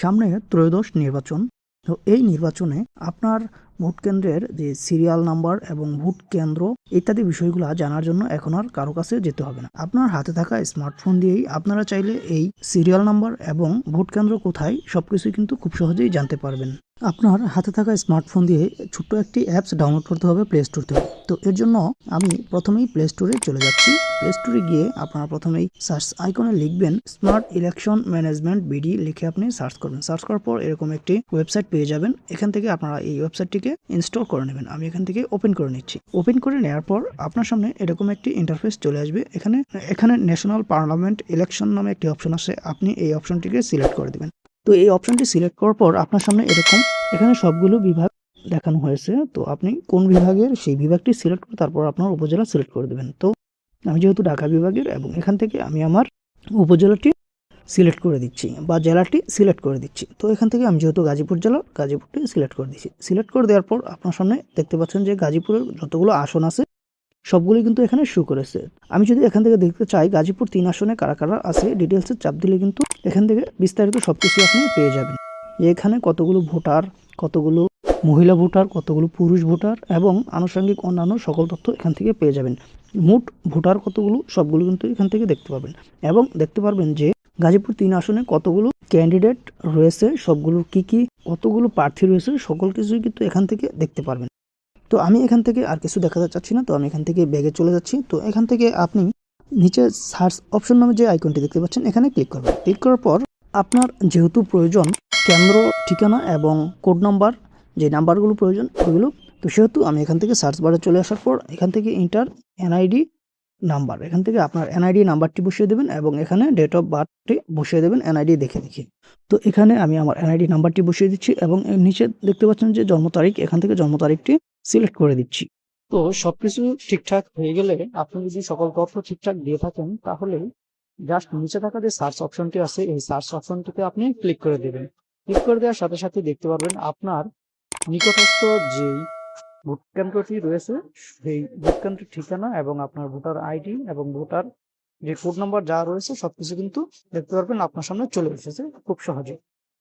সামনে ত্রয়োদশ নির্বাচন। তো এই নির্বাচনে আপনার ভোট কেন্দ্রের যে সিরিয়াল নাম্বার এবং ভোট কেন্দ্র ইত্যাদি বিষয়গুলো জানার জন্য এখন আর কারো কাছে যেতে হবে না। আপনার হাতে থাকা স্মার্টফোন দিয়েই আপনারা চাইলে এই সিরিয়াল নাম্বার এবং ভোট কেন্দ্র কোথায় সবকিছুই কিন্তু খুব সহজেই জানতে পারবেন। আপনার হাতে থাকা স্মার্টফোন দিয়ে ছোট্ট একটি অ্যাপস ডাউনলোড করতে হবে প্লে স্টোর থেকে। তো এর জন্য আমি প্রথমেই প্লে স্টোরে চলে যাচ্ছি। প্লে স্টোরে গিয়ে আপনারা প্রথমেই সার্চ আইকনে লিখবেন স্মার্ট ইলেকশন ম্যানেজমেন্ট বিডি লিখে আপনি সার্চ করবেন। সার্চ করার পর এরকম একটি ওয়েবসাইট পেয়ে যাবেন। এখান থেকে আপনারা এই ওয়েবসাইটটিকে ইনস্টল করে নেবেন। আমি এখান থেকে ওপেন করে নিচ্ছি। ওপেন করে নেওয়ার পর আপনার সামনে এরকম একটি ইন্টারফেস চলে আসবে। এখানে ন্যাশনাল পার্লামেন্ট ইলেকশন নামে একটি অপশন আছে। আপনি এই অপশনটিকে সিলেক্ট করে দিবেন। তো এই অপশনটি সিলেক্ট করার পর আপনার সামনে এখানে সবগুলো বিভাগ দেখানো হয়েছে। তো আপনি কোন বিভাগের সেই বিভাগটি সিলেক্ট করে তারপর আপনার উপজেলা সিলেক্ট করে দেবেন। তো আমি যেহেতু ঢাকা বিভাগের এবং এখান থেকে আমি আমার উপজেলাটি সিলেক্ট করে দিচ্ছি বা জেলাটি সিলেক্ট করে দিচ্ছি। তো এখান থেকে আমি যেহেতু গাজীপুর জেলা গাজীপুরটি সিলেক্ট করে দিচ্ছি। সিলেক্ট করে দেওয়ার পর আপনার সামনে দেখতে পাচ্ছেন যে গাজীপুরের যতগুলো আসন আছে সবগুলি কিন্তু এখানে শো করেছে। আমি যদি এখান থেকে দেখতে চাই গাজীপুর 3 আসনে কারা কারা আছে ডিটেলসে চাপ দিলে কিন্তু এখান থেকে বিস্তারিত সবকিছু আপনি পেয়ে যাবেন। যে এখানে কতগুলো ভোটার, কতগুলো মহিলা ভোটার, কতগুলো পুরুষ ভোটার এবং আনুষঙ্গিক অন্যান্য সকল তথ্য এখান থেকে পেয়ে যাবেন। মোট ভোটার কতগুলো সবগুলো কিন্তু এখান থেকে দেখতে পাবেন এবং দেখতে পারবেন যে গাজীপুর 3 আসনে কতগুলো ক্যান্ডিডেট রয়েছে, সবগুলোর কি কতগুলো প্রার্থী রয়েছে সকল কিছুই কিন্তু এখান থেকে দেখতে পারবেন। তো আমি এখান থেকে আর কিছু দেখাতে চাচ্ছি না। তো আমি এখান থেকে ব্যাগে চলে যাচ্ছি। তো এখান থেকে আপনি নিচে সার্চ অপশন নামে যে আইকনটি দেখতে পাচ্ছেন এখানে ক্লিক করবেন। ক্লিক করার পর আপনার যেহেতু প্রয়োজন কেন্দ্র, ঠিকানা এবং কোড নাম্বার, যে নাম্বারগুলো প্রয়োজন ওইগুলো, তো সেহেতু আমি এখান থেকে সার্চ বারে চলে আসার পর এখান থেকে ইন্টার এনআইডি নাম্বার, এখান থেকে আপনার এনআইডি নাম্বারটি বসিয়ে দেবেন এবং এখানে ডেট অফ বার্থটি বসিয়ে দেবেন এনআইডি দেখে। তো এখানে আমি আমার এনআইডি নাম্বারটি বসিয়ে দিচ্ছি এবং এর নিচে দেখতে পাচ্ছেন যে জন্ম তারিখ, এখান থেকে জন্ম তারিখটি সিলেক্ট করে দিচ্ছি। তো সবকিছু ঠিকঠাক হয়ে গেলে আপনি যদি সকল তথ্য ঠিকঠাক দিয়ে থাকেন তাহলে জাস্ট নিচে থাকা যে সার্চ অপশনটি আছে এই সার্চ অপশনটিতে আপনি ক্লিক করে দেবেন। ক্লিক করে দেওয়ার সাথে সাথে দেখতে পারবেন আপনার নিকটস্থ যেই ভোট কেন্দ্রটি রয়েছে সেই ভোট কেন্দ্রের ঠিকানা এবং আপনার ভোটার আইডি এবং ভোটার যে কোড নাম্বার যা রয়েছে সবকিছু কিন্তু দেখতে পারবেন আপনার সামনে চলে এসেছে খুব সহজে।